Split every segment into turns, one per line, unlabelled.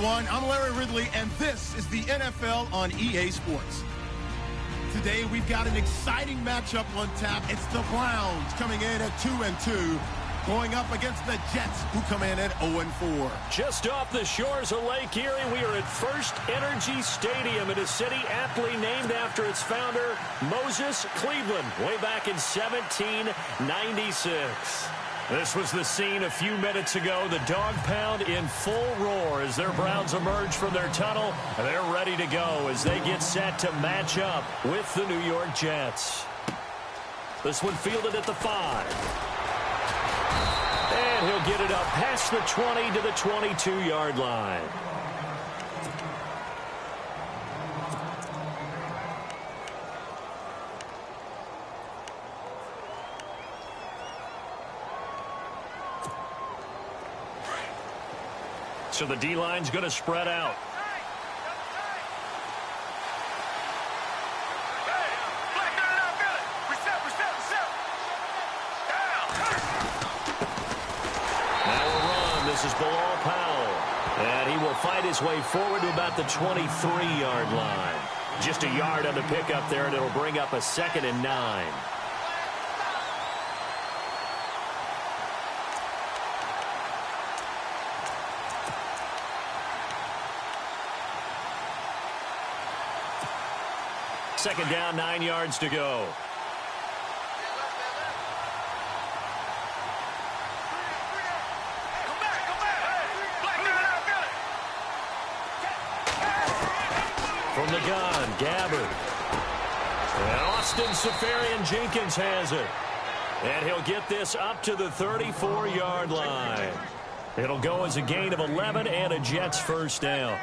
everyone. I'm Larry Ridley, and this is the NFL on EA Sports. Today, we've got an exciting matchup on tap. It's the Browns coming in at 2-2, going up against the Jets, who come in at 0-4.
Just off the shores of Lake Erie, we are at First Energy Stadium in a city aptly named after its founder, Moses Cleveland, way back in 1796. This was the scene a few minutes ago. The dog pound in full roar as their Browns emerge from their tunnel. They're ready to go as they get set to match up with the New York Jets. This one fielded at the 5. And he'll get it up past the 20 to the 22-yard line. So the D-line's going to spread out. Now a run. This is Bilal Powell. And he will fight his way forward to about the 23-yard line. Just a yard on the pickup there, and it'll bring up a 2nd and 9. Second down, 9 yards to go. From the gun, Gabbard. And Austin Seferian-Jenkins has it. And he'll get this up to the 34-yard line. It'll go as a gain of 11 and a Jets first down.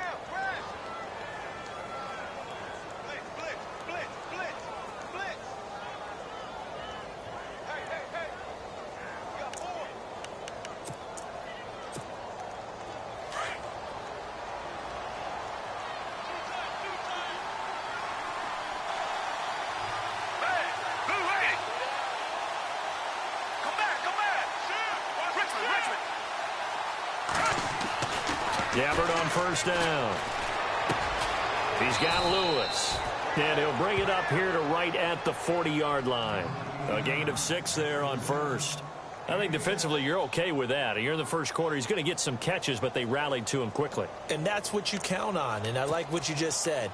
Gabbard on first down. He's got Lewis. And he'll bring it up here to right at the 40-yard line. A gain of 6 there on first. I think defensively you're okay with that. You're in the first quarter. He's going to get some catches, but they rallied to him quickly.
And that's what you count on. And I like what you just said.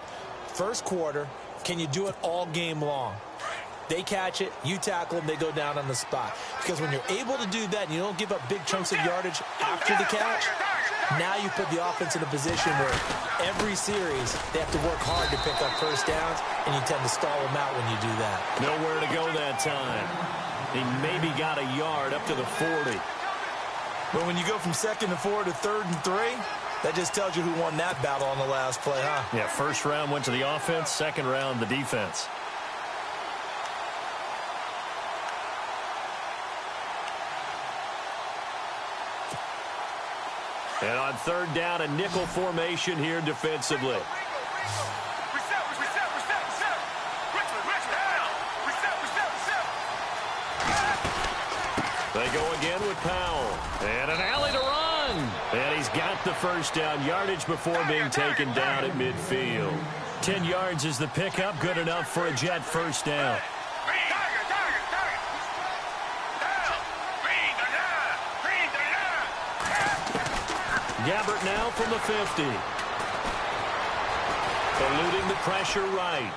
First quarter, can you do it all game long? They catch it, you tackle them, they go down on the spot. Because when you're able to do that and you don't give up big chunks of yardage after the catch, now you put the offense in a position where every series they have to work hard to pick up first downs, and you tend to stall them out when you do that.
Nowhere to go that time. He maybe got a yard up to the 40.
But when you go from 2nd and 4 to 3rd and 3, that just tells you who won that battle on the last play, huh?
Yeah, first round went to the offense, second round the defense. And on third down, a nickel formation here defensively. They go again with Powell. And an alley to run. And he's got the first down yardage before being taken down at midfield. 10 yards is the pickup, good enough for a Jet first down. Gabbert now from the 50. Eluding the pressure right.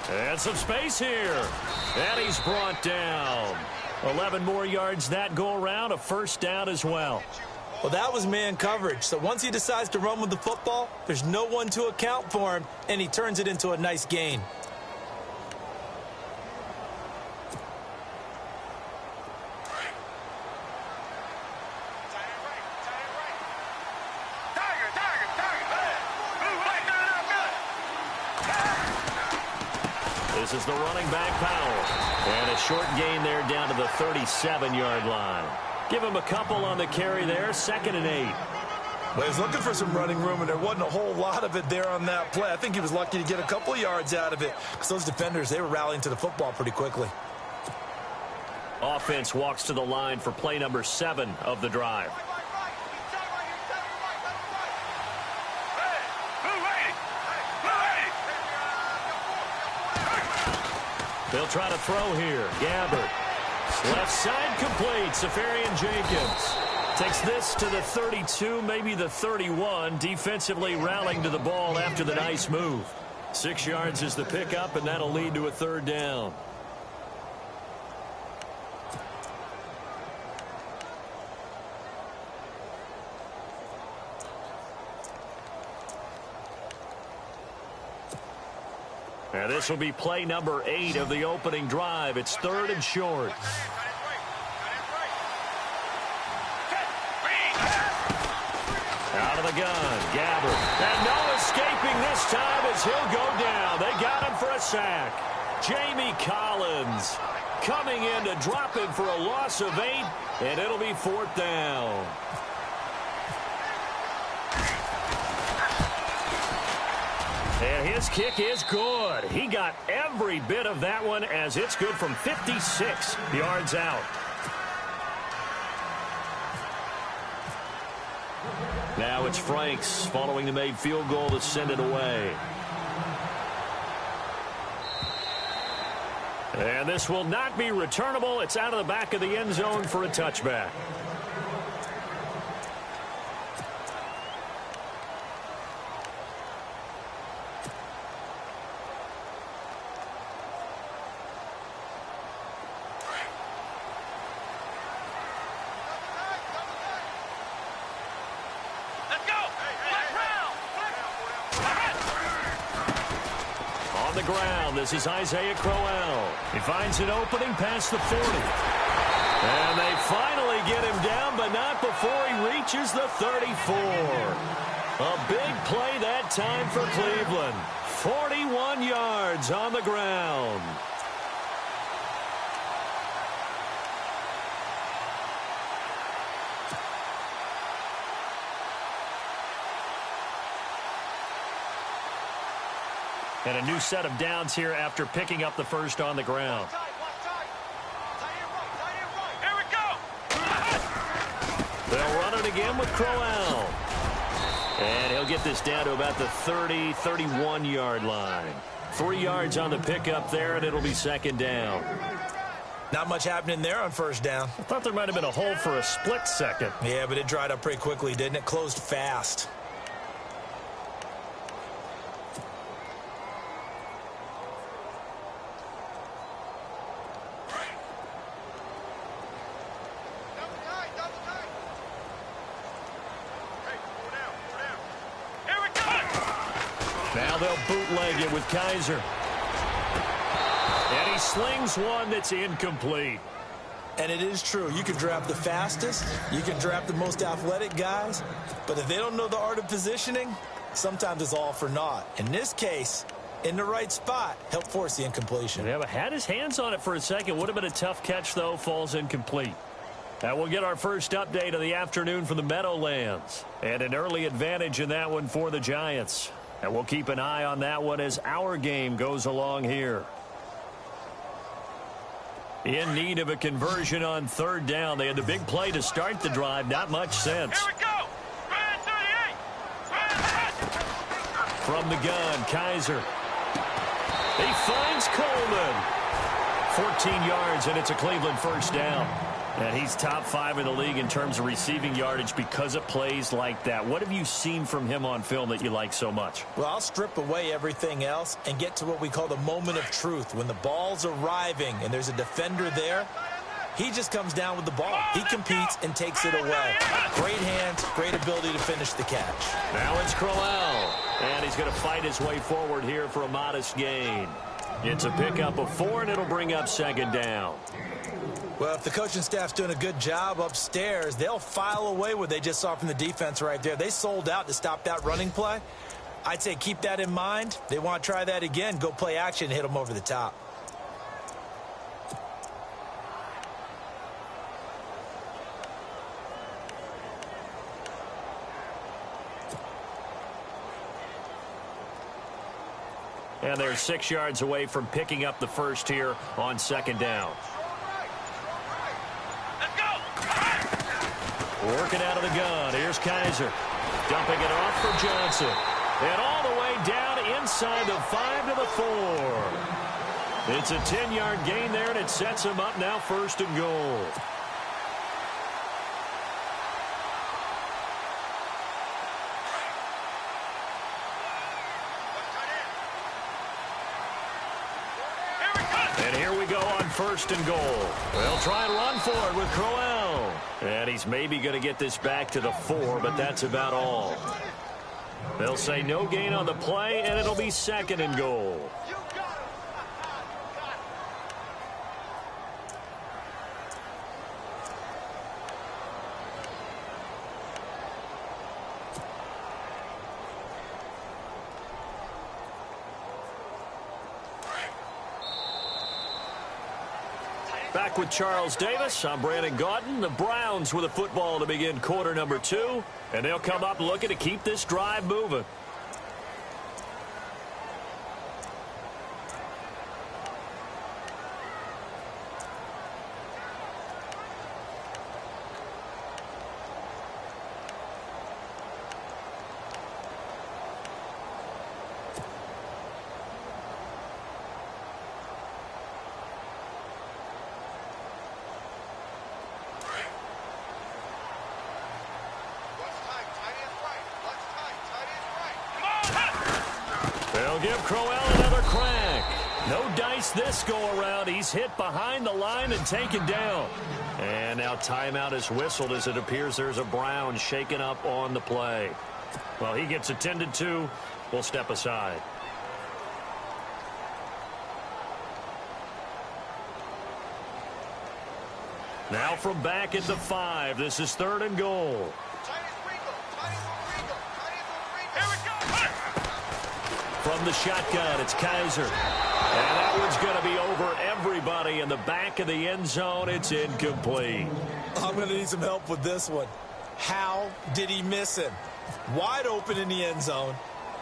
And some space here. And he's brought down. 11 more yards that go around, a first down as well.
Well, that was man coverage. So once he decides to run with the football, there's no one to account for him, and he turns it into a nice gain.
This is the running back, Powell. And a short gain there down to the 37-yard line. Give him a couple on the carry there, 2nd and 8.
Well, he's looking for some running room, and there wasn't a whole lot of it there on that play. I think he was lucky to get a couple of yards out of it because those defenders, they were rallying to the football pretty quickly.
Offense walks to the line for play number 7 of the drive. They'll try to throw here. Gabbard. Left side complete. Safarian Jenkins takes this to the 32, maybe the 31. Defensively rallying to the ball after the nice move. 6 yards is the pickup, and that'll lead to a 3rd down. Now this will be play number 8 of the opening drive. It's 3rd and short. Out of the gun, Gabbard. And no escaping this time as he'll go down. They got him for a sack. Jamie Collins coming in to drop him for a loss of 8, and it'll be 4th down. And his kick is good. He got every bit of that one as it's good from 56 yards out. Now it's Franks following the made field goal to send it away. And this will not be returnable. It's out of the back of the end zone for a touchback. Ground. This is Isaiah Crowell. He finds an opening past the 40. And they finally get him down, but not before he reaches the 34. A big play that time for Cleveland. 41 yards on the ground. And a new set of downs here after picking up the first on the ground.
Here we go.
They'll run it again with Crowell. And he'll get this down to about the 30, 31-yard line. 3 yards on the pickup there, and it'll be 2nd down.
Not much happening there on 1st down.
I thought there might have been a hole for a split second.
Yeah, but it dried up pretty quickly, didn't it? Closed fast.
Now they'll bootleg it with Kaiser. And he slings one that's incomplete.
And it is true. You can draft the fastest. You can draft the most athletic guys. But if they don't know the art of positioning, sometimes it's all for naught. In this case, in the right spot, helped force the incompletion.
Yeah, but had his hands on it for a second. Would have been a tough catch, though. Falls incomplete. Now we'll get our first update of the afternoon from the Meadowlands. And an early advantage in that one for the Giants. And we'll keep an eye on that one as our game goes along here. In need of a conversion on 3rd down. They had the big play to start the drive. Not much sense.
Here we go. 38.
From the gun, Kaiser. He finds Coleman. 14 yards, and it's a Cleveland 1st down. And he's top 5 in the league in terms of receiving yardage because of plays like that. What have you seen from him on film that you like so much?
Well, I'll strip away everything else and get to what we call the moment of truth. When the ball's arriving and there's a defender there, he just comes down with the ball. He competes and takes it away. Great hands, great ability to finish the catch.
Now it's Crowell. And he's going to fight his way forward here for a modest gain. It's a pickup of 4, and it'll bring up 2nd down.
Well, if the coaching staff's doing a good job upstairs, they'll file away what they just saw from the defense right there. They sold out to stop that running play. I'd say keep that in mind. They want to try that again. Go play action and hit them over the top.
And they're 6 yards away from picking up the first here on 2nd down. Working out of the gun. Here's Kaiser. Dumping it off for Johnson. And all the way down inside the 5 to the 4. It's a 10-yard gain there, and it sets him up now 1st and goal. And here we go on 1st and goal. They'll try and run for it with Crowell. And he's maybe going to get this back to the 4, but that's about all. They'll say no gain on the play, and it'll be 2nd and goal. Back with Charles Davis. I'm Brandon Gaudin. The Browns with a football to begin quarter number 2. And they'll come up looking to keep this drive moving. They'll give Crowell another crack. No dice this go-around. He's hit behind the line and taken down. And now timeout is whistled as it appears there's a Brown shaken up on the play. Well, he gets attended to. We'll step aside. Now from back at the 5. This is 3rd and goal. From the shotgun, it's Kaiser. And that one's going to be over everybody in the back of the end zone. It's incomplete.
I'm going to need some help with this one. How did he miss him? Wide open in the end zone.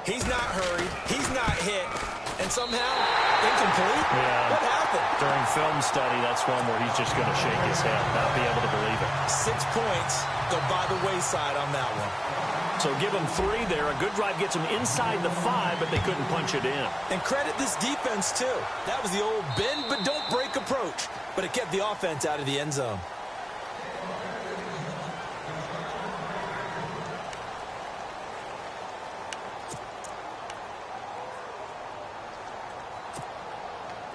He's not hurried. He's not hit. And somehow, incomplete?
Yeah.
What happened?
During film study, that's one where he's just going to shake his head, not be able to believe it.
6 points go by the wayside on that one.
So give them 3 there. A good drive gets them inside the 5, but they couldn't punch it in.
And credit this defense, too. That was the old bend but don't break approach. But it kept the offense out of the end zone.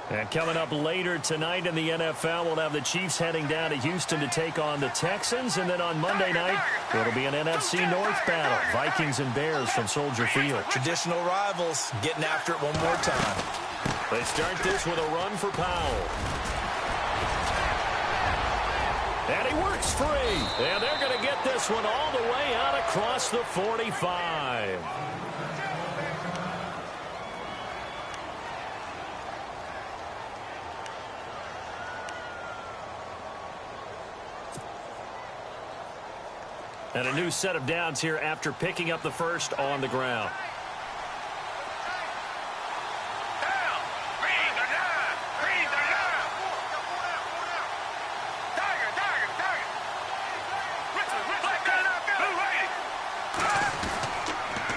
And coming up later tonight in the NFL, we'll have the Chiefs heading down to Houston to take on the Texans. And then on Monday night, it'll be an NFC North battle. Vikings and Bears from Soldier Field.
Traditional rivals getting after it one more time.
They start this with a run for Powell. And he works free. And they're going to get this one all the way out across the 45. And a new set of downs here after picking up the first on the ground.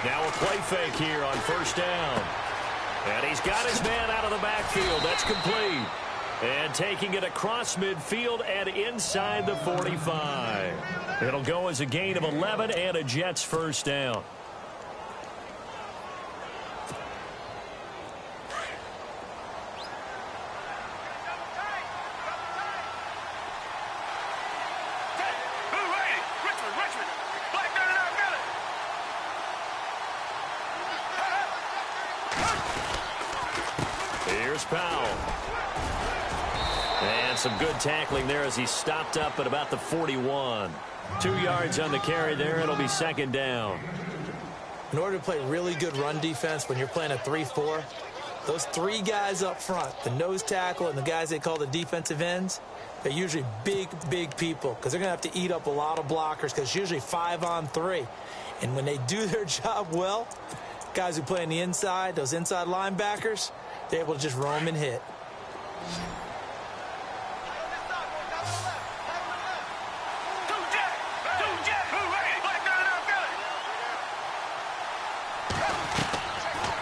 Now a play fake here on 1st down. And he's got his man out of the backfield. That's complete. And taking it across midfield and inside the 45. It'll go as a gain of 11 and a Jets 1st down. Here's Powell. And some good tackling there as he stopped up at about the 41. 2 yards on the carry there. It'll be 2nd down.
In order to play really good run defense when you're playing a 3-4, those 3 guys up front, the nose tackle and the guys they call the defensive ends, they're usually big, big people because they're going to have to eat up a lot of blockers because it's usually 5-on-3. And when they do their job well, guys who play on the inside, those inside linebackers, they're able to just roam and hit.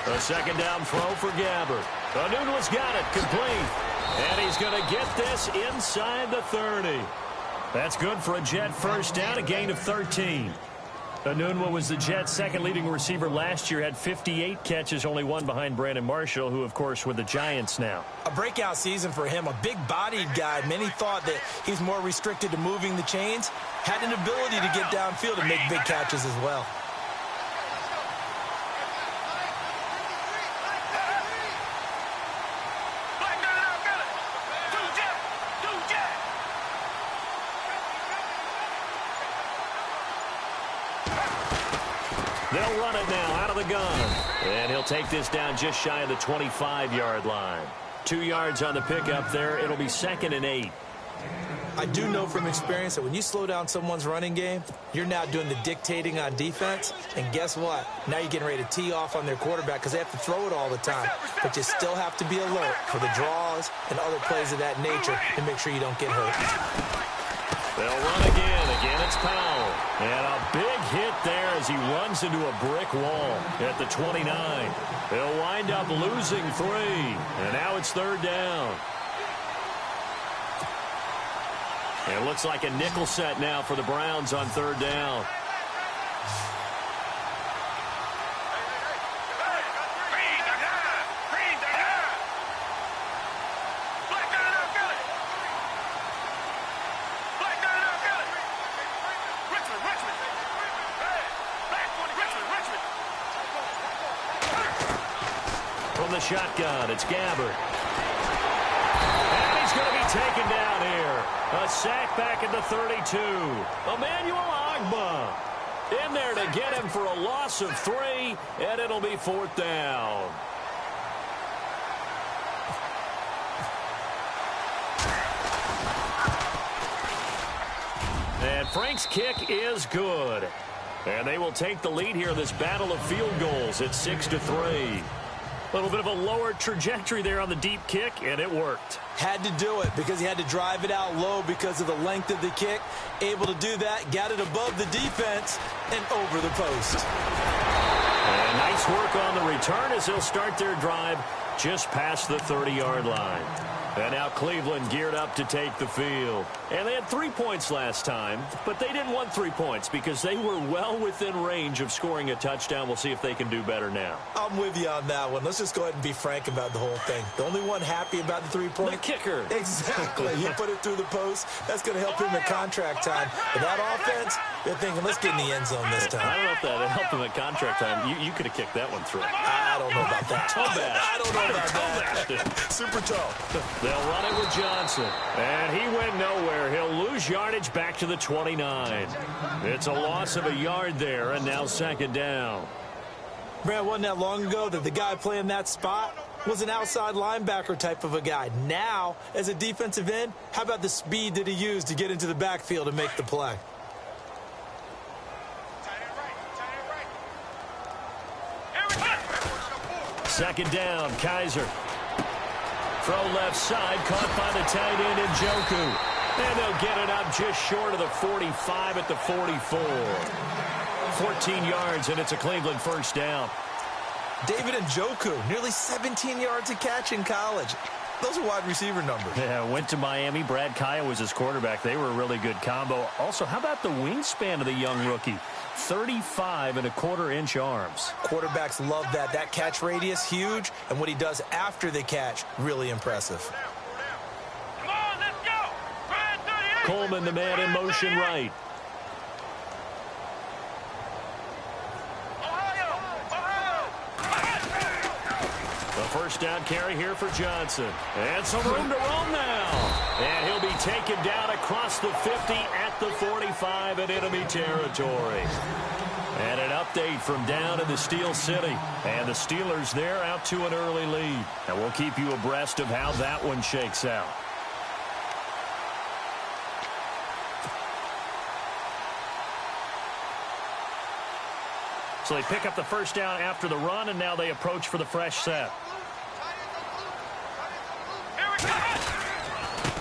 A 2nd down throw for Gabbert. Anunwa's got it complete. And he's going to get this inside the 30. That's good for a Jet first down, a gain of 13. Anunwa was the Jets' second leading receiver last year, had 58 catches, only one behind Brandon Marshall, who, of course, with the Giants now.
A breakout season for him, a big-bodied guy. Many thought that he's more restricted to moving the chains. Had an ability to get downfield and make big catches as well.
They'll run it now out of the gun. And he'll take this down just shy of the 25-yard line. 2 yards on the pickup there. It'll be 2nd and 8.
I do know from experience that when you slow down someone's running game, you're now doing the dictating on defense. And guess what? Now you're getting ready to tee off on their quarterback because they have to throw it all the time. But you still have to be alert for the draws and other plays of that nature to make sure you don't get hurt.
They'll run again. Again, it's Powell. And a big hit there as he runs into a brick wall at the 29. They'll wind up losing 3. And now it's 3rd down. It looks like a nickel set now for the Browns on 3rd down. From the shotgun, it's Gabbert. And he's going to be taken down here. A sack back at the 32. Emmanuel Ogbah in there to get him for a loss of 3, and it'll be 4th down. And Frank's kick is good. And they will take the lead here in this battle of field goals at 6-3. A little bit of a lower trajectory there on the deep kick, and it worked.
Had to do it because he had to drive it out low because of the length of the kick. Able to do that, got it above the defense, and over the post.
And nice work on the return as they'll start their drive just past the 30-yard line. And now Cleveland geared up to take the field. And they had 3 points last time, but they didn't want 3 points because they were well within range of scoring a touchdown. We'll see if they can do better now.
I'm with you on that one. Let's just go ahead and be frank about the whole thing. The only one happy about the 3-point?
The kicker.
Exactly. He put it through the post. That's going to help him at contract time. But that offense, they're thinking, let's get in the end zone this time.
I don't know if that helped him at contract time. You could have kicked that one through.
I don't know about that.
Toe bash.
I don't know about that. Super toe.
They'll run it with Johnson. And he went nowhere. He'll lose yardage back to the 29. It's a loss of a yard there, and now 2nd down.
Brad, wasn't that long ago that the guy playing that spot was an outside linebacker type of a guy. Now, as a defensive end, how about the speed that he used to get into the backfield and make the play?
Second down, Kaiser. Throw left side, caught by the tight end Njoku. And they'll get it up just short of the 45 at the 44. 14 yards, and it's a Cleveland first down.
David Njoku, nearly 17 yards a catch in college. Those are wide receiver numbers.
Yeah, went to Miami. Brad Kaya was his quarterback. They were a really good combo. Also, how about the wingspan of the young rookie? 35.25-inch arms.
Quarterbacks love that. That catch radius, huge. And what he does after the catch, really impressive.
Come on, let's go.
Coleman, the man in motion right. The first down carry here for Johnson. And some room to roam now. And he'll be taken down across the 50 at the 45 in enemy territory. And an update from down in the Steel City. And the Steelers there out to an early lead. And we'll keep you abreast of how that one shakes out. So they pick up the first down after the run, and now they approach for the fresh set.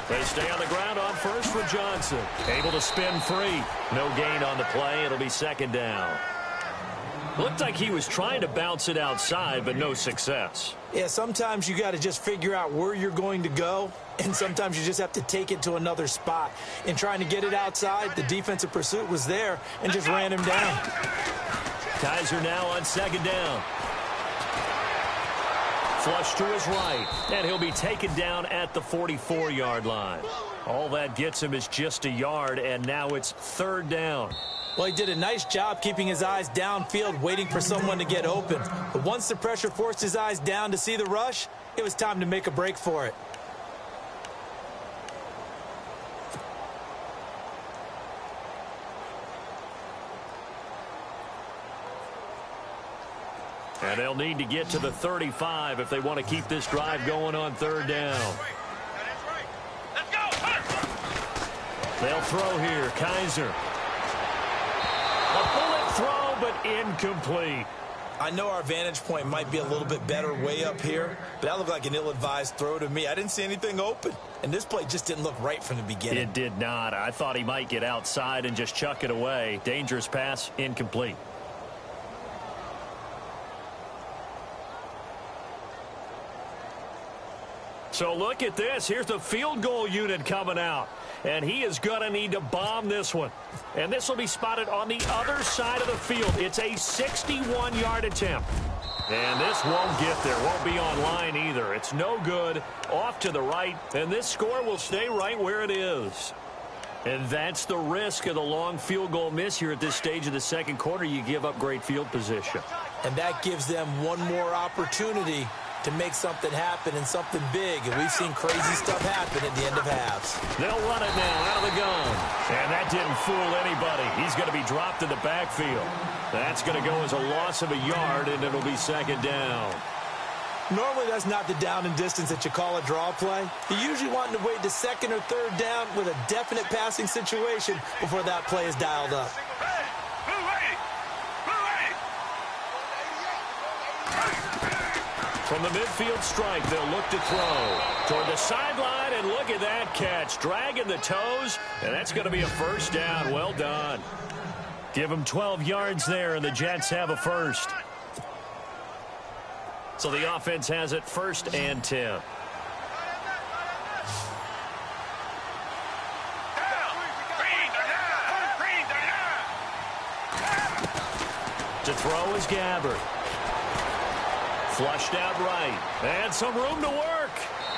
They stay on the ground on first with Johnson. Able to spin free. No gain on the play. It'll be 2nd down. Looked like he was trying to bounce it outside, but no success.
Yeah, sometimes you got to just figure out where you're going to go, and sometimes you just have to take it to another spot. In trying to get it outside, the defensive pursuit was there and just ran him down.
Kaiser now on second down. Flush to his right, and he'll be taken down at the 44-yard line. All that gets him is just a yard, and now it's third down.
Well, he did a nice job keeping his eyes downfield, waiting for someone to get open. But once the pressure forced his eyes down to see the rush, it was time to make a break for it.
And they'll need to get to the 35 if they want to keep this drive going on third down. They'll throw here. Kaiser. A bullet throw, but incomplete.
I know our vantage point might be a little bit better way up here, but that looked like an ill-advised throw to me. I didn't see anything open, and this play just didn't look right from the beginning.
It did not. I thought he might get outside and just chuck it away. Dangerous pass, incomplete. So look at this. Here's the field goal unit coming out. And he is going to need to bomb this one. And this will be spotted on the other side of the field. It's a 61-yard attempt. And this won't get there. Won't be on line either. It's no good. Off to the right. And this score will stay right where it is. And that's the risk of the long field goal miss here at this stage of the second quarter. You give up great field position.
And that gives them one more opportunity to make something happen and something big. And we've seen crazy stuff happen at the end of halves.
They'll run it now out of the gun. And that didn't fool anybody. He's going to be dropped in the backfield. That's going to go as a loss of a yard, and it'll be second down.
Normally that's not the down and distance that you call a draw play. You usually want to wait to second or third down with a definite passing situation before that play is dialed up.
From the midfield strike, they'll look to throw toward the sideline, and look at that catch. Dragging the toes, and that's going to be a first down. Well done. Give them 12 yards there, and the Jets have a first. So the offense has it first and 10. To throw is Gabbard. Flushed out right. And some room to work.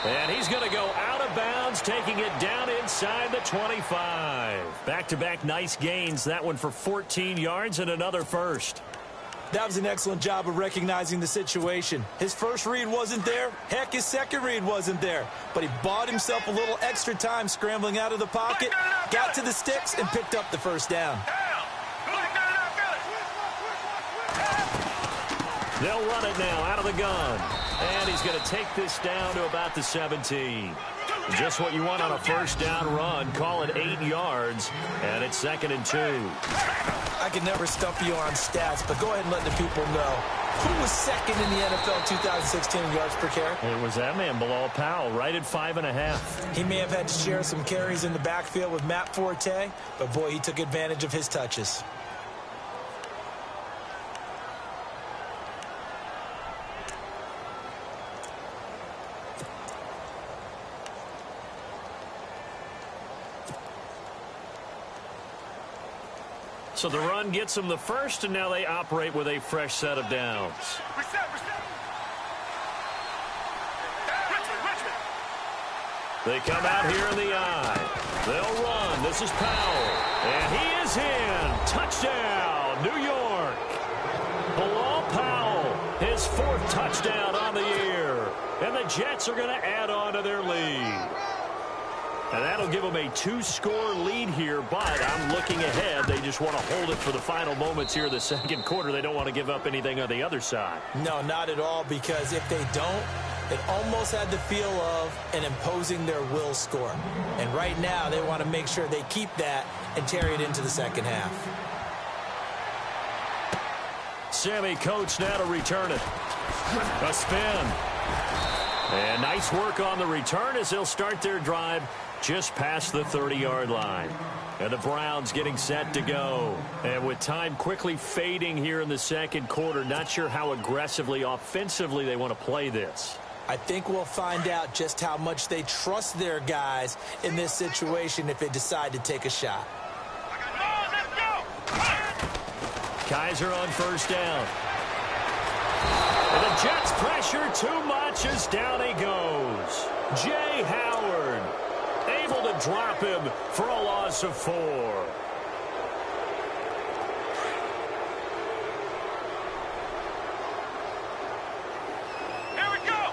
And he's going to go out of bounds, taking it down inside the 25. Back-to-back nice gains. That one for 14 yards and another first.
That was an excellent job of recognizing the situation. His first read wasn't there. Heck, his second read wasn't there. But he bought himself a little extra time scrambling out of the pocket, got to the sticks, and picked up the first down.
They'll run it now out of the gun. And he's going to take this down to about the 17. Just what you want on a first down run. Call it 8 yards. And it's second and 2.
I can never stump you on stats, but go ahead and let the people know. Who was second in the NFL 2016 in yards per carry?
It was that man, Bilal Powell, right at 5.5.
He may have had to share some carries in the backfield with Matt Forte, but boy, he took advantage of his touches.
So the run gets them the first, and now they operate with a fresh set of downs. They come out here in the eye. They'll run. This is Powell. And he is in. Touchdown, New York. Bilal Powell, his 4th touchdown on the year. And the Jets are going to add on to their lead. And that'll give them a 2-score lead here, but I'm looking ahead. They just want to hold it for the final moments here in the second quarter. They don't want to give up anything on the other side.
No, not at all, because if they don't, it almost had the feel of an imposing their will score. And right now, they want to make sure they keep that and carry it into the second half.
Sammy Coates now to return it. A spin. And nice work on the return as they'll start their drive just past the 30-yard line. And the Browns getting set to go. And with time quickly fading here in the second quarter, not sure how aggressively, offensively they want to play this.
I think we'll find out just how much they trust their guys in this situation if they decide to take a shot.
Kaiser on first down. And the Jets pressure too much as down he goes. Jay Howard able to drop him for a loss of 4.
Here we go.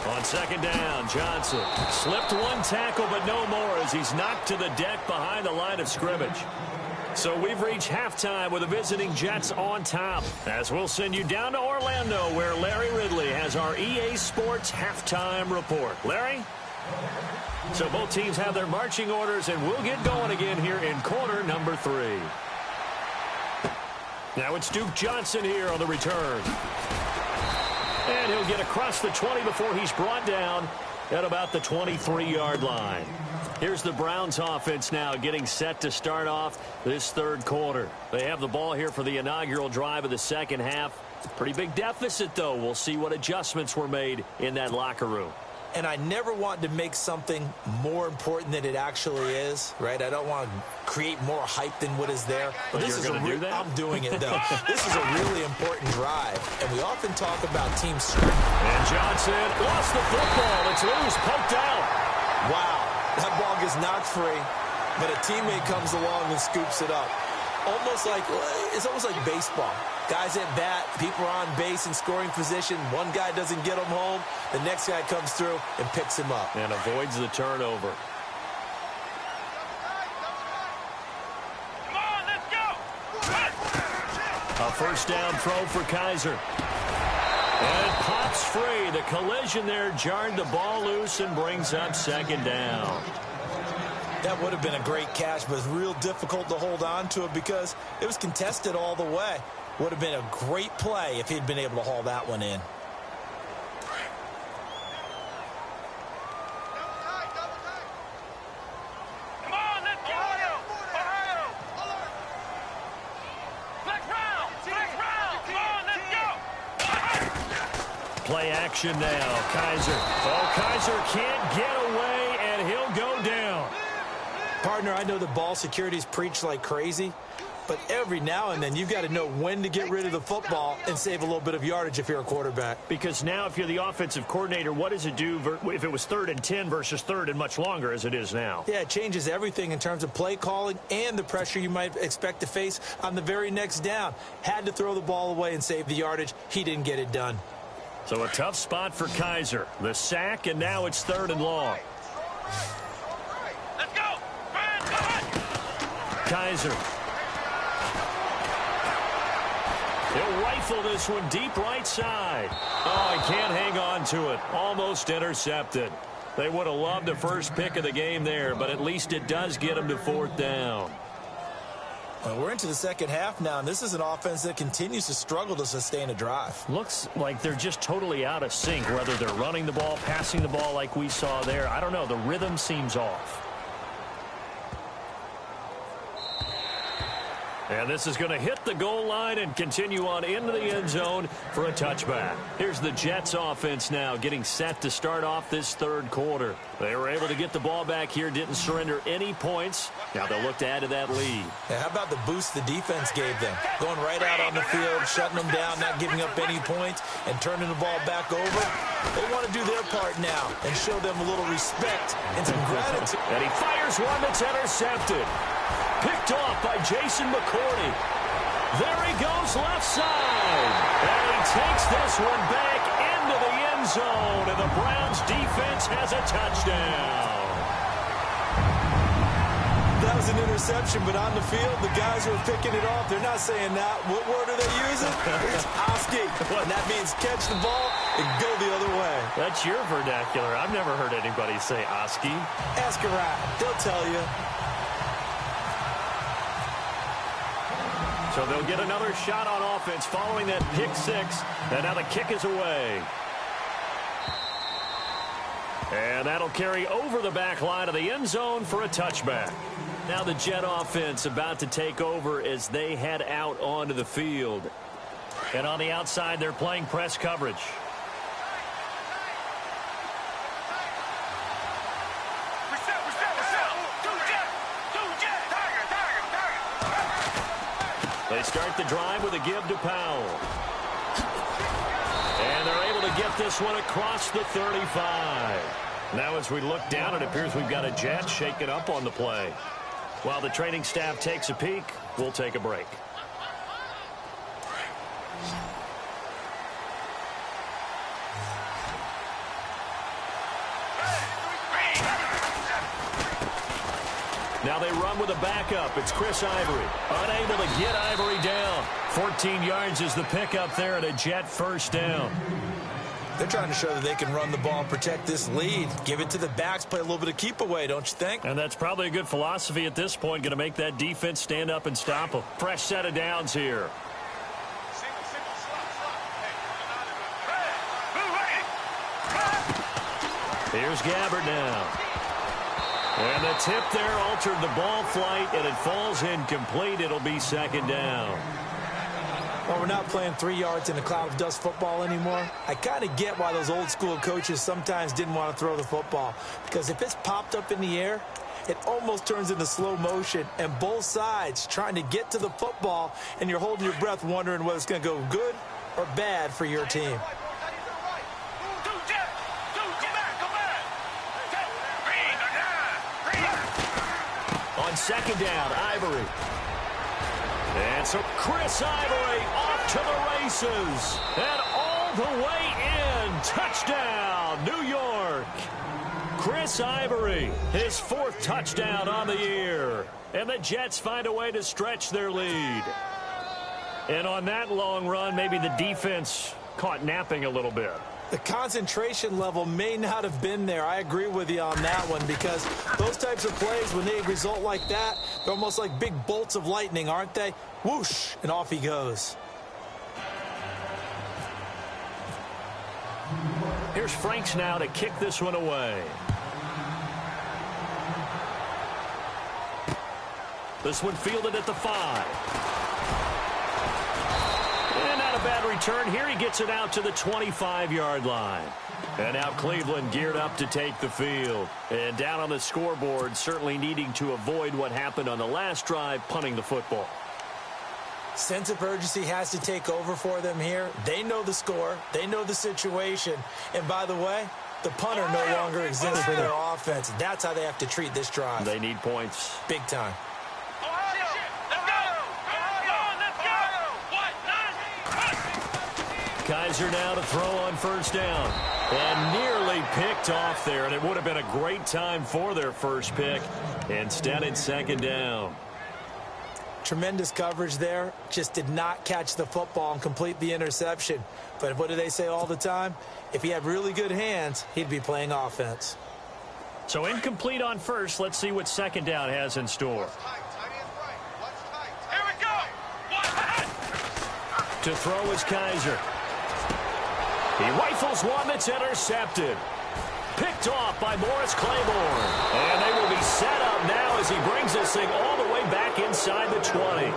On second down, Johnson slipped one tackle but no more as he's knocked to the deck behind the line of scrimmage. So we've reached halftime with the visiting Jets on top. As we'll send you down to Orlando where Larry Ridley has our EA Sports halftime report. Larry? So both teams have their marching orders and we'll get going again here in quarter number 3. Now it's Duke Johnson here on the return. And he'll get across the 20 before he's brought down at about the 23-yard line. Here's the Browns offense now getting set to start off this third quarter. They have the ball here for the inaugural drive of the second half. Pretty big deficit, though. We'll see what adjustments were made in that locker room.
And I never want to make something more important than it actually is, right? I don't want to create more hype than what is there. But
this is do that?
I'm doing it, though. This is a really important drive, and we often talk about team strength.
And Johnson lost the football. It's loose, poked out.
Wow, that ball gets knocked free, but a teammate comes along and scoops it up. It's almost like baseball. Guys at bat, people are on base in scoring position. One guy doesn't get him home. The next guy comes through and picks him up.
And avoids the turnover.
Come on, let's go.
A first down throw for Kaiser. And it pops free. The collision there jarred the ball loose and brings up second down.
That would have been a great catch, but it's real difficult to hold on to it because it was contested all the way. Would have been a great play if he'd been able to haul that one in.
Come on, let's go. Ohio. Flex round. Come on, let's go.
Play action now. Kaiser. Oh, Kaiser can't get away, and he'll go down.
Partner, I know the ball security is preached like crazy, but every now and then you've got to know when to get rid of the football and save a little bit of yardage if you're a quarterback.
Because now if you're the offensive coordinator, what does it do if it was 3rd and 10 versus 3rd and much longer as it is now?
Yeah, it changes everything in terms of play calling and the pressure you might expect to face on the very next down. Had to throw the ball away and save the yardage. He didn't get it done.
So a tough spot for Kaiser. The sack, and now it's 3rd and long.
Let's go.
Kaiser. He'll rifle this one deep right side. Oh, he can't hang on to it. Almost intercepted. They would have loved the first pick of the game there, but at least it does get him to 4th down.
Well, we're into the second half now, and this is an offense that continues to struggle to sustain a drive.
Looks like they're just totally out of sync, whether they're running the ball, passing the ball like we saw there. I don't know. The rhythm seems off. And this is going to hit the goal line and continue on into the end zone for a touchback. Here's the Jets offense now getting set to start off this third quarter. They were able to get the ball back here, didn't surrender any points. Now they'll look to add to that lead.
Yeah, how about the boost the defense gave them? Going right out on the field, shutting them down, not giving up any points, and turning the ball back over. They want to do their part now and show them a little respect and some gratitude.
And he fires one that's intercepted. Picked off by Jason McCourty. There he goes left side. And he takes this one back into the end zone. And the Browns defense has a touchdown.
That was an interception, but on the field, the guys who are picking it off, they're not saying that. What word are they using? It's Oski. And that means catch the ball and go the other way.
That's your vernacular. I've never heard anybody say Oski.
Ask around. They'll tell you.
So they'll get another shot on offense following that pick six. And now the kick is away. And that'll carry over the back line of the end zone for a touchback. Now the Jet offense about to take over as they head out onto the field. And on the outside, they're playing press coverage. They start the drive with a give to Powell. And they're able to get this one across the 35. Now as we look down, it appears we've got a Jet shaken up on the play. While the training staff takes a peek, we'll take a break. Now they run with a backup. It's Chris Ivory. Unable to get Ivory down. 14 yards is the pickup there at a Jet first down.
They're trying to show that they can run the ball and protect this lead. Give it to the backs, play a little bit of keep away, don't you think?
And that's probably a good philosophy at this point. Going to make that defense stand up and stop them. Fresh set of downs here. Here's Gabbard now. And the tip there altered the ball flight, and it falls incomplete. It'll be second down.
Well, we're not playing 3 yards in a cloud of dust football anymore. I kind of get why those old school coaches sometimes didn't want to throw the football. Because if it's popped up in the air, it almost turns into slow motion. And both sides trying to get to the football, and you're holding your breath wondering whether it's going to go good or bad for your team.
On second down, Ivory. And so Chris Ivory off to the races. And all the way in. Touchdown, New York. Chris Ivory, his 4th touchdown on the year. And the Jets find a way to stretch their lead. And on that long run, maybe the defense caught napping a little bit.
The concentration level may not have been there. I agree with you on that one, because those types of plays, when they result like that, they're almost like big bolts of lightning, aren't they? Whoosh, and off he goes.
Here's Franks now to kick this one away. This one fielded at the 5. And not a bad return here. He gets it out to the 25-yard line. And now Cleveland geared up to take the field. And down on the scoreboard, certainly needing to avoid what happened on the last drive, punting the football.
Sense of urgency has to take over for them here. They know the score. They know the situation. And by the way, the punter no longer exists for their offense. That's how they have to treat this drive.
They need points.
Big time.
Kaiser now to throw on first down. And nearly picked off there. And it would have been a great time for their first pick. Instead, it's second down.
Tremendous coverage there. Just did not catch the football and complete the interception. But what do they say all the time? If he had really good hands, he'd be playing offense.
So incomplete on first. Let's see what second down has in store.
Here we go.
To throw is Kaiser. He rifles one that's intercepted. Picked off by Morris Claiborne. And they will be set up now as he brings this thing all the way back inside the 20.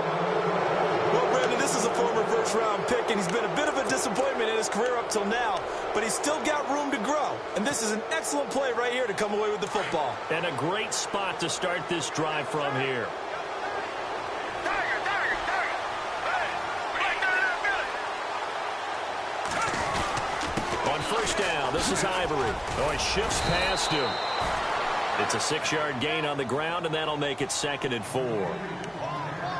Well, Brandon, this is a former first-round pick, and he's been a bit of a disappointment in his career up till now. But he's still got room to grow. And this is an excellent play right here to come away with the football.
And a great spot to start this drive from here. First down, this is Ivory. Oh, he shifts past him. It's a 6-yard gain on the ground, and that'll make it 2nd and 4.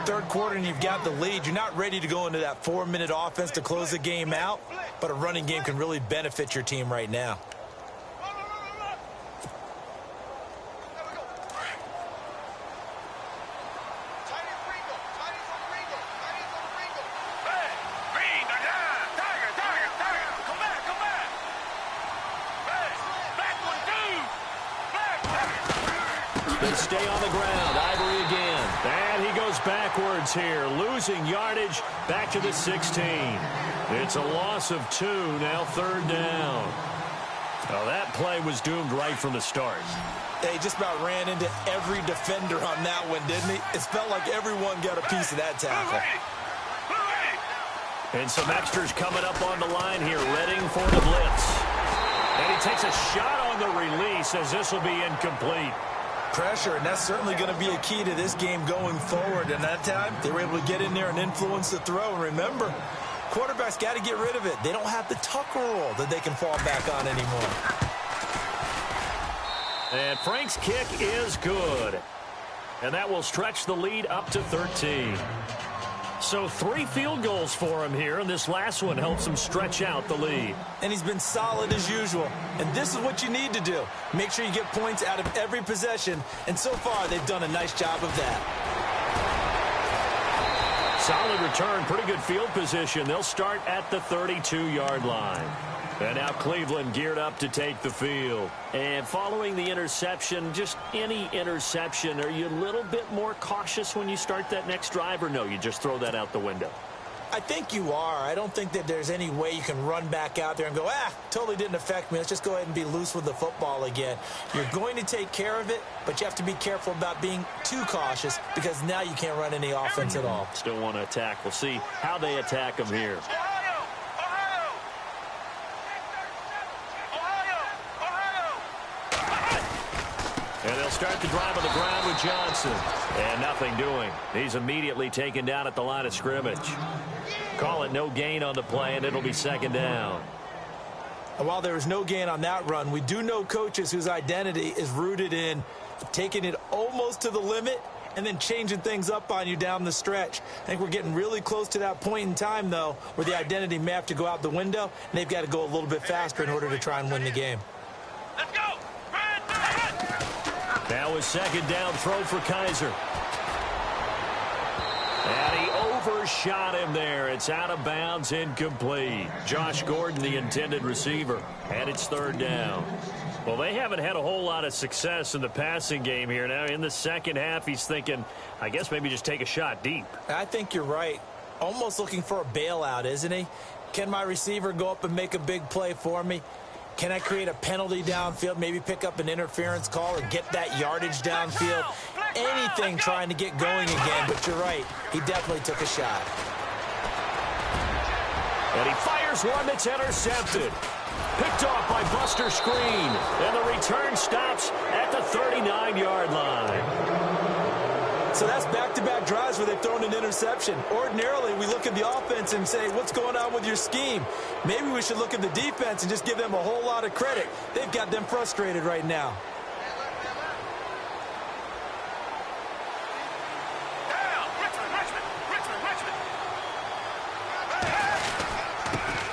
Third quarter, and you've got the lead. You're not ready to go into that 4-minute offense to close the game out, but a running game can really benefit your team right now.
They stay on the ground. Ivory again. And he goes backwards here, losing yardage back to the 16. It's a loss of 2, now 3rd down. Well, that play was doomed right from the start.
He just about ran into every defender on that one, didn't he? It felt like everyone got a piece of that tackle.
And some extras coming up on the line here, readying for the blitz. And he takes a shot on the release as this will be incomplete.
Pressure, and that's certainly going to be a key to this game going forward. And that time, they were able to get in there and influence the throw. And remember, quarterbacks got to get rid of it. They don't have the tuck roll that they can fall back on anymore.
And Frank's kick is good. And that will stretch the lead up to 13. So 3 field goals for him here, and this last one helps him stretch out the lead.
And he's been solid as usual. And this is what you need to do. Make sure you get points out of every possession. And so far, they've done a nice job of that.
Solid return, pretty good field position. They'll start at the 32-yard line. And now Cleveland geared up to take the field. And following the interception, just any interception, are you a little bit more cautious when you start that next drive, or no, you just throw that out the window?
I think you are. I don't think that there's any way you can run back out there and go, totally didn't affect me. Let's just go ahead and be loose with the football again. You're going to take care of it, but you have to be careful about being too cautious because now you can't run any offense at all.
Still want to attack. We'll see how they attack them here. And they'll start the drive on the ground with Johnson. And nothing doing. He's immediately taken down at the line of scrimmage. Call it no gain on the play, and it'll be second down.
And while there was no gain on that run, we do know coaches whose identity is rooted in taking it almost to the limit and then changing things up on you down the stretch. I think we're getting really close to that point in time, though, where the identity may have to go out the window, and they've got to go a little bit faster in order to try and win the game.
Let's go!
Now a second down throw for Kaiser. And he overshot him there. It's out of bounds, incomplete. Josh Gordon, the intended receiver. And it's third down. Well, they haven't had a whole lot of success in the passing game here. Now, in the second half, he's thinking, I guess maybe just take a shot deep.
I think you're right. Almost looking for a bailout, isn't he? Can my receiver go up and make a big play for me? Can I create a penalty downfield, maybe pick up an interference call or get that yardage downfield? Anything trying to get going again, but you're right. He definitely took a shot.
And he fires one that's intercepted. Picked off by Buster Screen. And the return stops at the 39-yard line.
So that's back-to-back drives where they've thrown an interception. Ordinarily, we look at the offense and say, what's going on with your scheme? Maybe we should look at the defense and just give them a whole lot of credit. They've got them frustrated right now.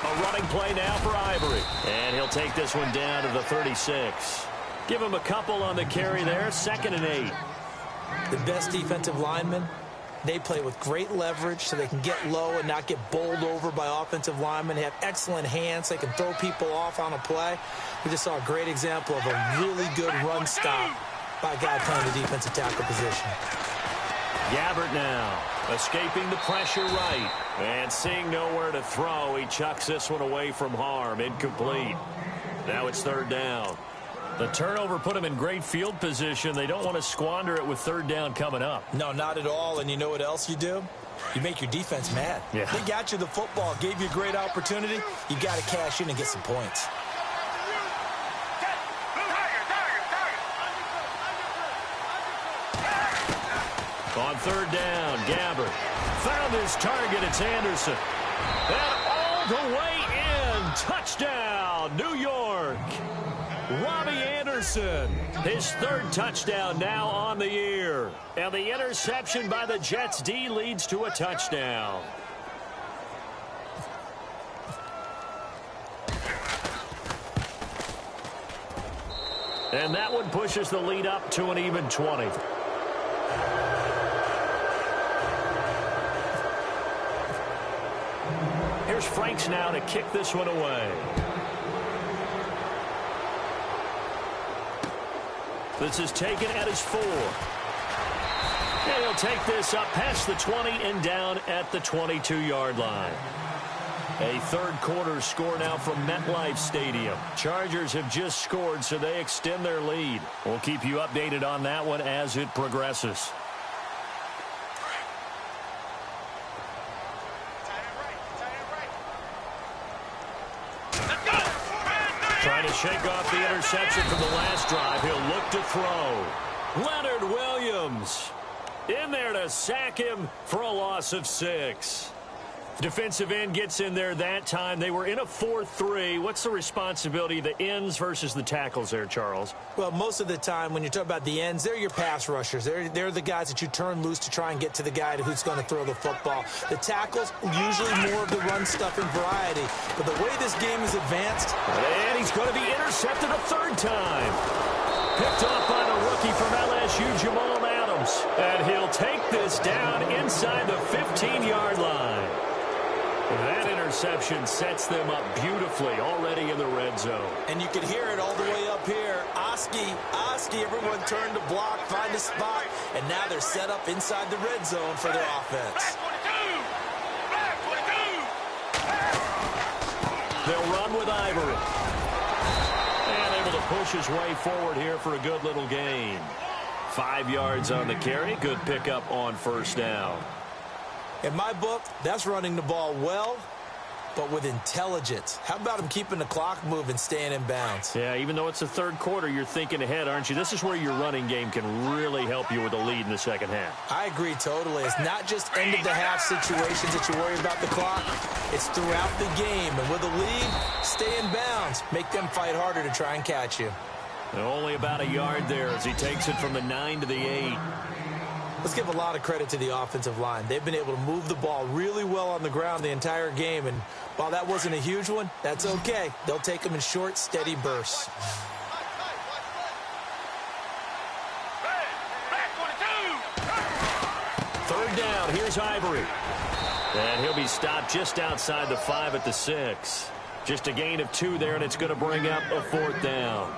A running play now for Ivory. And he'll take this one down to the 36. Give him a couple on the carry there. 2nd and 8.
The best defensive linemen, they play with great leverage so they can get low and not get bowled over by offensive linemen. They have excellent hands. They can throw people off on a play. We just saw a great example of a really good run stop by a guy playing the defensive tackle position.
Gabbert now escaping the pressure right. And seeing nowhere to throw, he chucks this one away from harm. Incomplete. Now it's third down. The turnover put them in great field position. They don't want to squander it with third down coming up.
No, not at all. And you know what else you do? You make your defense mad.
Yeah.
They got you the football, gave you a great opportunity. You got to cash in and get some points.
On third down, Gabbert found his target. It's Anderson. And all the way in. Touchdown, New York. Robbie Anderson, his third touchdown now on the year. And the interception by the Jets D leads to a touchdown. And that one pushes the lead up to an even 20. Here's Franks now to kick this one away. This is taken at his 4. And he'll take this up past the 20 and down at the 22-yard line. A third quarter score now from MetLife Stadium. Chargers have just scored, so they extend their lead. We'll keep you updated on that one as it progresses. Trying to shake off the interception from the last drive. He'll look to throw. Leonard Williams in there to sack him for a loss of 6. Defensive end gets in there that time. They were in a 4-3. What's the responsibility of the ends versus the tackles there, Charles?
Well, most of the time when you talk about the ends, they're your pass rushers. They're the guys that you turn loose to try and get to the guy who's going to throw the football. The tackles, usually more of the run-stuffing variety. But the way this game is advanced...
And he's going to be intercepted a third time. Picked off by the rookie from LSU, Jamal Adams. And he'll take this down inside the 15-yard line. That interception sets them up beautifully already in the red zone.
And you can hear it all the way up here. Oski, everyone turned to block, find a spot, and now they're set up inside the red zone for their offense.
They'll run with Ivory. And able to push his way forward here for a good little gain. 5 yards on the carry. Good pickup on first down.
In my book, that's running the ball well, but with intelligence. How about him keeping the clock moving, staying in bounds?
Yeah, even though it's the third quarter, you're thinking ahead, aren't you? This is where your running game can really help you with a lead in the second half.
I agree totally. It's not just end-of-the-half situations that you worry about the clock. It's throughout the game. And with a lead, stay in bounds. Make them fight harder to try and catch you.
And only about a yard there as he takes it from the 9 to the 8.
Let's give a lot of credit to the offensive line. They've been able to move the ball really well on the ground the entire game, and while that wasn't a huge one, that's okay. They'll take them in short, steady bursts.
Third down, here's Ivory. And he'll be stopped just outside the 5 at the 6. Just a gain of 2 there, and it's going to bring up a 4th down.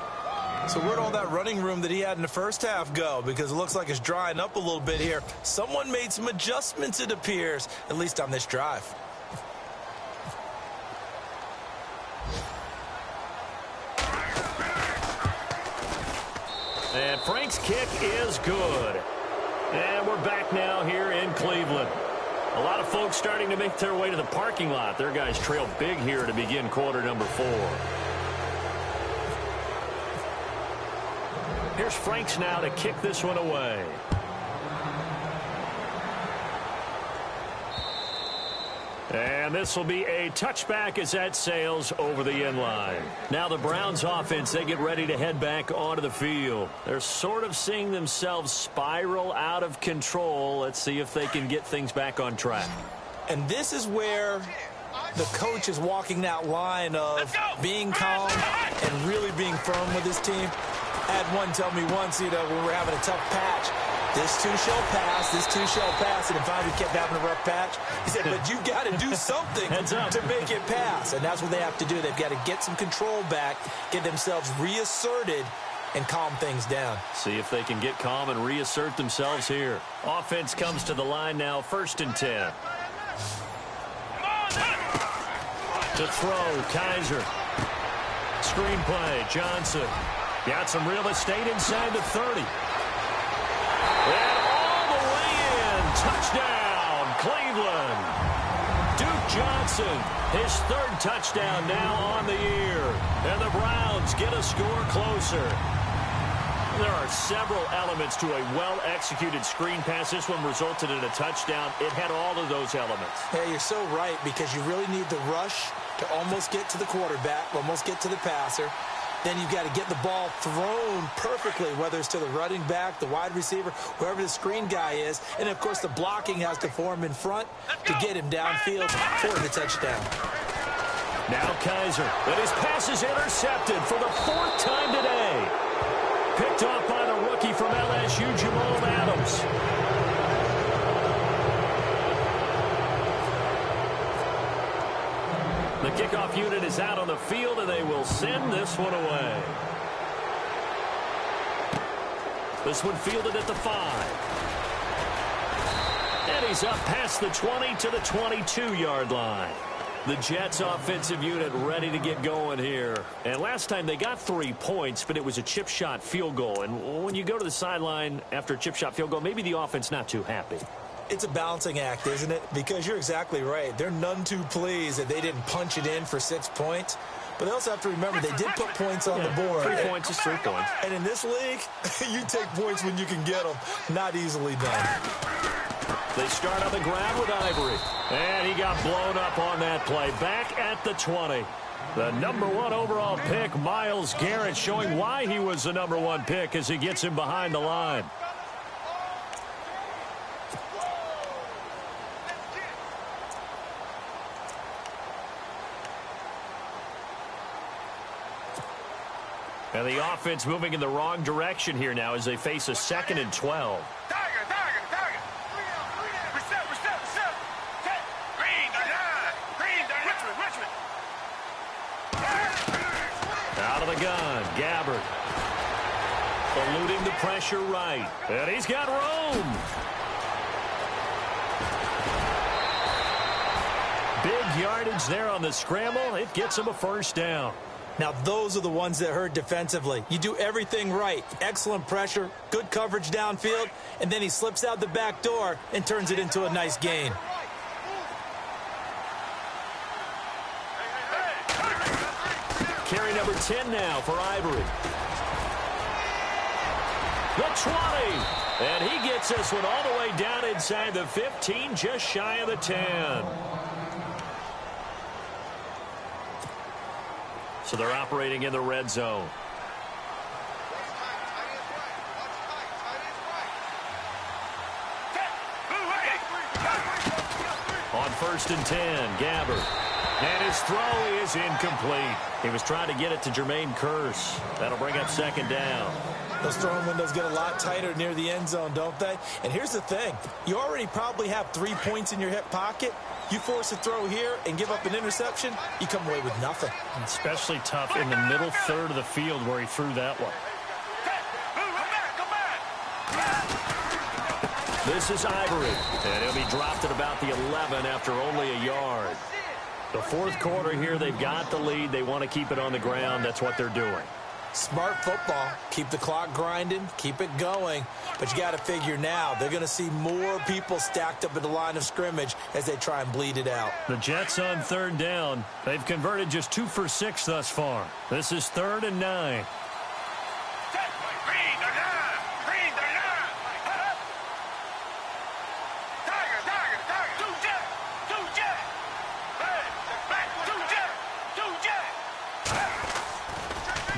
So where'd all that running room that he had in the first half go? Because it looks like it's drying up a little bit here. Someone made some adjustments, it appears, at least on this drive.
And Frank's kick is good. And we're back now here in Cleveland. A lot of folks starting to make their way to the parking lot. Their guys trail big here to begin quarter number 4. Here's Franks now to kick this one away. And this will be a touchback as that sails over the end line. Now the Browns offense, they get ready to head back onto the field. They're sort of seeing themselves spiral out of control. Let's see if they can get things back on track.
And this is where the coach is walking that line of being calm and really being firm with his team. I had one tell me once, when we're having a tough patch, this too shall pass, this too shall pass, and if I kept having a rough patch, he said, but you've got to do something to make it pass, and that's what they have to do. They've got to get some control back, get themselves reasserted, and calm things down.
See if they can get calm and reassert themselves here. Offense comes to the line now, 1st and 10. To throw, Kaiser. Screenplay, Johnson. Got some real estate inside the 30. And all the way in. Touchdown, Cleveland. Duke Johnson, his 3rd touchdown now on the year. And the Browns get a score closer. There are several elements to a well-executed screen pass. This one resulted in a touchdown. It had all of those elements.
Yeah, you're so right, because you really need the rush to almost get to the quarterback, almost get to the passer. Then you've got to get the ball thrown perfectly, whether it's to the running back, the wide receiver, whoever the screen guy is. And, of course, the blocking has to form in front to get him downfield for the touchdown.
Now Kaiser, and his pass is intercepted for the 4th time today. Picked off by the rookie from LSU, Jamal Adams. The kickoff unit is out on the field, and they will send this one away. This one fielded at the 5. And he's up past the 20 to the 22-yard line. The Jets offensive unit ready to get going here. And last time they got 3 points, but it was a chip shot field goal. And when you go to the sideline after a chip shot field goal, maybe the offense not too happy.
It's a balancing act, isn't it? Because you're exactly right. They're none too pleased that they didn't punch it in for 6 points. But they also have to remember they did put points on the board.
3 points is 3 points.
And in this league, you take points when you can get them. Not easily done.
They start on the ground with Ivory. And he got blown up on that play. Back at the 20. The #1 overall pick, Myles Garrett, showing why he was the #1 pick as he gets him behind the line. And the offense moving in the wrong direction here now as they face a 2nd and 12. Out of the gun, Gabbard. Eluding the pressure right. And he's got room. Big yardage there on the scramble. It gets him a 1st down.
Now, those are the ones that hurt defensively. You do everything right. Excellent pressure, good coverage downfield, and then he slips out the back door and turns it into a nice gain.
Carry number 10 now for Ivory. The 20. And he gets this one all the way down inside the 15, just shy of the 10. So they're operating in the red zone. On 1st and 10, Gabbard. And his throw is incomplete. He was trying to get it to Jermaine Kearse. That'll bring up 2nd down.
Those throwing windows get a lot tighter near the end zone, don't they? And here's the thing. You already probably have 3 points in your hip pocket. You force a throw here and give up an interception, you come away with nothing.
And especially tough in the middle third of the field where he threw that one.
This is Ivory. And he'll be dropped at about the 11 after only a yard. The 4th quarter here, they've got the lead. They want to keep it on the ground. That's what they're doing.
Smart football. Keep the clock grinding. Keep it going. But you got to figure now they're going to see more people stacked up at the line of scrimmage as they try and bleed it out.
The Jets on 3rd down. They've converted just 2 for 6 thus far. This is 3rd and 9.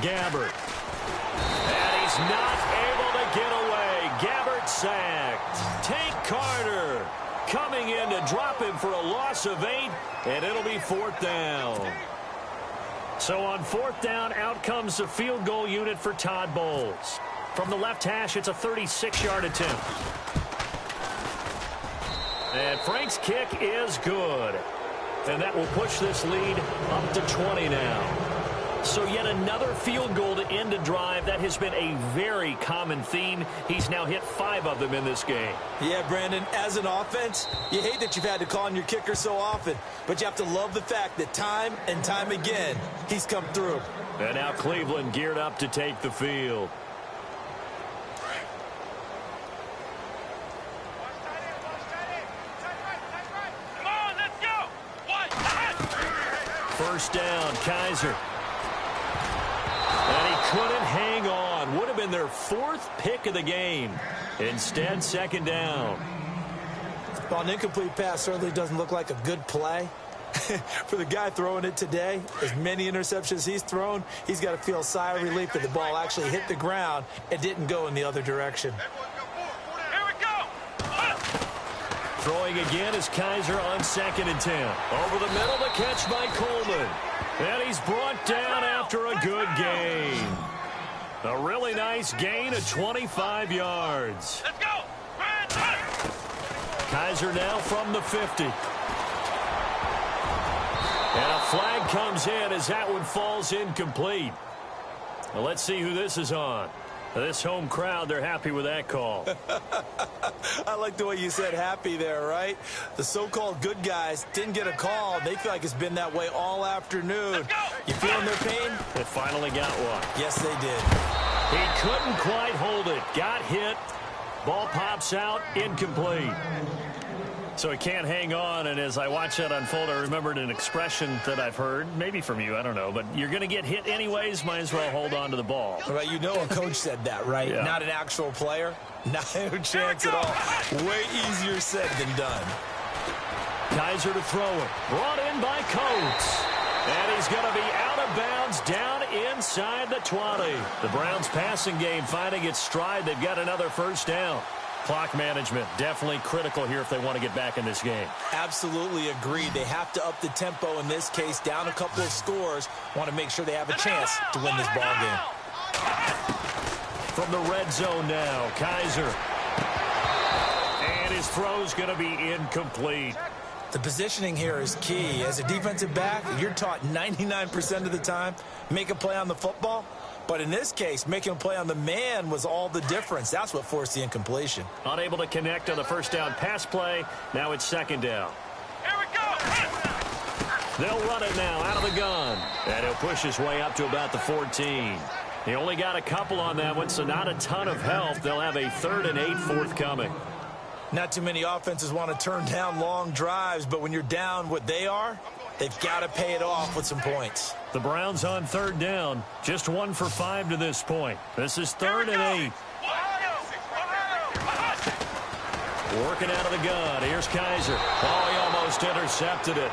Gabbard. And he's not able to get away. Gabbard sacked. Tank Carter coming in to drop him for a loss of 8, and it'll be 4th down.
So on 4th down, out comes the field goal unit for Todd Bowles. From the left hash, it's a 36-yard attempt.
And Frank's kick is good. And that will push this lead up to 20 now. So yet another field goal to end a drive. That has been a very common theme. He's now hit 5 of them in this game.
Yeah, Brandon, as an offense, you hate that you've had to call on your kicker so often, but you have to love the fact that time and time again, he's come through.
And now Cleveland geared up to take the field.
Come on, let's go.
1st down, Kaiser. And he couldn't hang on. Would have been their 4th pick of the game. Instead, 2nd down.
Well, an incomplete pass certainly doesn't look like a good play. For the guy throwing it today, as many interceptions he's thrown, he's got to feel a sigh of relief that the ball actually hit the ground and didn't go in the other direction.
Here we go.
Throwing again is Kaiser on 2nd and 10. Over the middle, the catch by Coleman. And he's brought down after a good gain. A really nice gain of 25 yards.
Let's go.
Kaiser now from the 50. And a flag comes in as that one falls incomplete. Well, let's see who this is on.
This home crowd, they're happy with that call.
I like the way you said happy there, right? The so-called good guys didn't get a call. They feel like it's been that way all afternoon. You feeling their pain?
They finally got one.
Yes, they did.
He couldn't quite hold it. Got hit. Ball pops out. Incomplete. So he can't hang on, and as I watch that unfold, I remembered an expression that I've heard, maybe from you, I don't know, but you're going to get hit anyways, might as well hold on to the ball.
Well, you know a coach said that, right?
Yeah.
Not an actual player. No chance at all. Way easier said than done.
Kaiser to throw it. Brought in by Coates. And he's going to be out of bounds down inside the 20. The Browns passing game finding its stride. They've got another first down. Clock management definitely critical here if they want to get back in this game.
Absolutely agreed. They have to up the tempo in this case, down a couple of scores. Want to make sure they have a chance to win this ball game.
From the red zone now, Kaiser. And his throw's going to be incomplete.
The positioning here is key. As a defensive back, you're taught 99% of the time, make a play on the football. But in this case, making a play on the man was all the difference. That's what forced the incompletion.
Unable to connect on the first down pass play. Now it's second down.
Here we go.
They'll run it now out of the gun. And he'll push his way up to about the 14. He only got a couple on that one, so not a ton of help. They'll have a 3rd and 8 forthcoming.
Not too many offenses want to turn down long drives, but when you're down what they are, they've got to pay it off with some points.
The Browns on 3rd down. Just 1 for 5 to this point. This is 3rd and 8. Working out of the gun. Here's Kaiser. Oh, he almost intercepted it.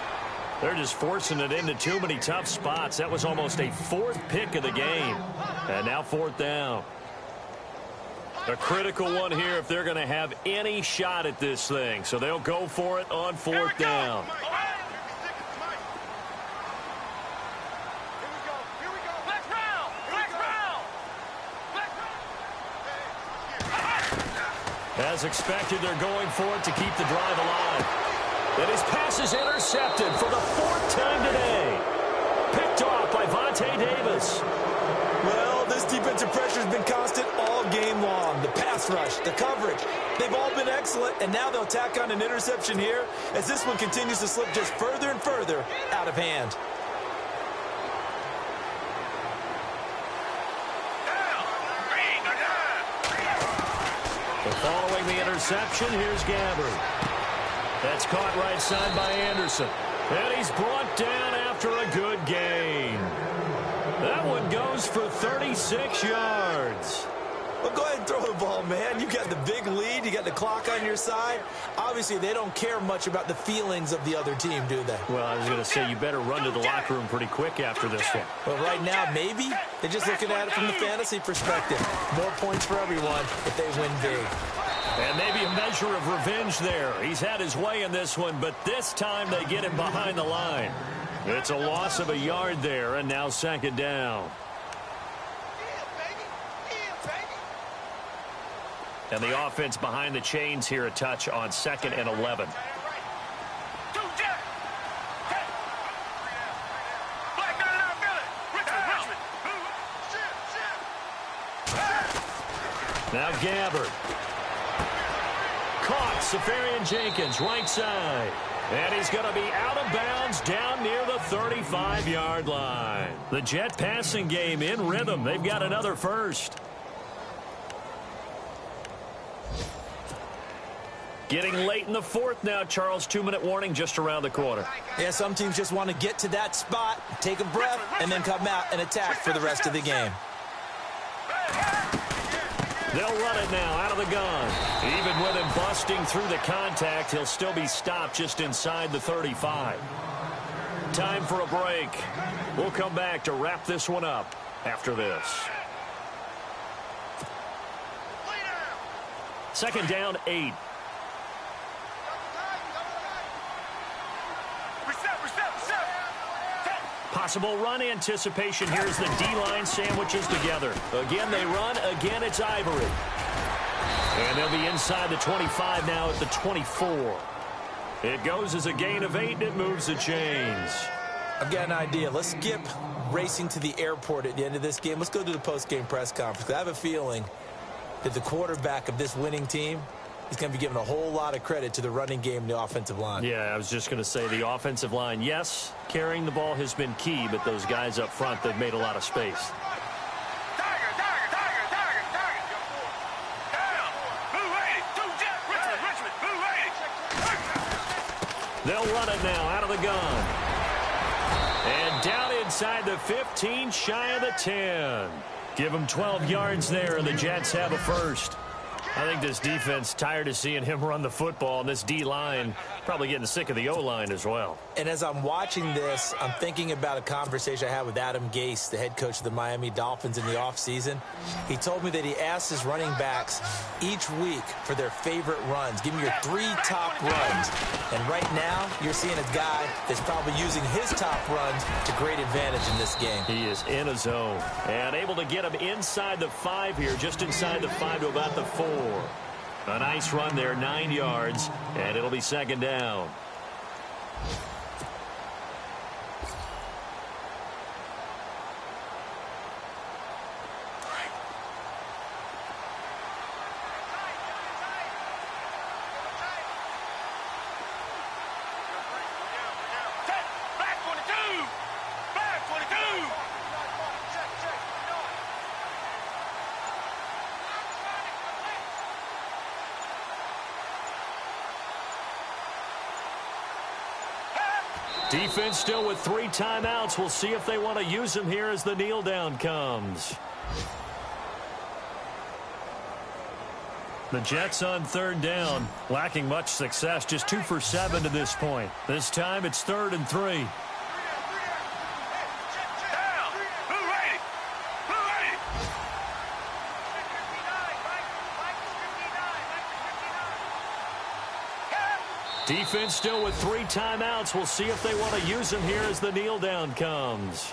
They're just forcing it into too many tough spots. That was almost a 4th pick of the game. And now 4th down. A critical one here if they're going to have any shot at this thing. So they'll go for it on 4th down. As expected, they're going for it to keep the drive alive. And his pass is intercepted for the 4th time today. Picked off by Vontae Davis.
Well, this defensive pressure has been constant all game long. The pass rush, the coverage, they've all been excellent, and now they'll tack on an interception here as this one continues to slip just further and further out of hand.
Following the interception, here's Gabbard. That's caught right side by Anderson. And he's brought down after a good gain. That one goes for 36 yards.
Well, go ahead and throw the ball, man. You got the big lead. You got the clock on your side. Obviously, they don't care much about the feelings of the other team, do they?
Well, I was going to say you better run to the locker room pretty quick after this one.
Well, right now, maybe. They're just looking at it from the fantasy perspective. More points for everyone if they win big.
And maybe a measure of revenge there. He's had his way in this one, but this time they get him behind the line. It's a loss of a yard there, and now 2nd down. And the offense behind the chains here a touch on 2nd and 11. Now Gabbard. Caught. Safarian Jenkins, right side. And he's going to be out of bounds down near the 35-yard line. The Jet passing game in rhythm. They've got another first. Getting late in the 4th now, Charles. 2-minute warning just around the corner.
Yeah, some teams just want to get to that spot, take a breath, and then come out and attack for the rest of the game.
They'll run it now out of the gun. Even with him busting through the contact, he'll still be stopped just inside the 35. Time for a break. We'll come back to wrap this one up after this. 2nd down, 8. Possible run anticipation here as the D-line sandwiches together. Again, they run. Again, it's Ivory. And they'll be inside the 25 now at the 24. It goes as a gain of 8, and it moves the chains.
I've got an idea. Let's skip racing to the airport at the end of this game. Let's go to the post-game press conference. I have a feeling that the quarterback of this winning team is going to be giving a whole lot of credit to the running game and the offensive line.
Yeah, I was just going to say the offensive line, yes, carrying the ball has been key, but those guys up front, they've made a lot of space. They'll run it now out of the gun. And down inside the 15, shy of the 10. Give them 12 yards there, and the Jets have a first. I think this defense tired of seeing him run the football, and this D-line probably getting sick of the O-line as well.
And as I'm watching this, I'm thinking about a conversation I had with Adam Gase, the head coach of the Miami Dolphins in the offseason. He told me that he asked his running backs each week for their favorite runs. Give me your 3 top runs. And right now, you're seeing a guy that's probably using his top runs to great advantage in this game.
He is in a zone and able to get him inside the 5 here, just inside the 5 to about the 4. A nice run there, 9 yards, and it'll be second down. Defense still with 3 timeouts. We'll see if they want to use them here as the kneel down comes. The Jets on 3rd down, lacking much success, just 2 for 7 to this point. This time it's 3rd and 3. Defense still with 3 timeouts. We'll see if they want to use them here as the kneel down comes.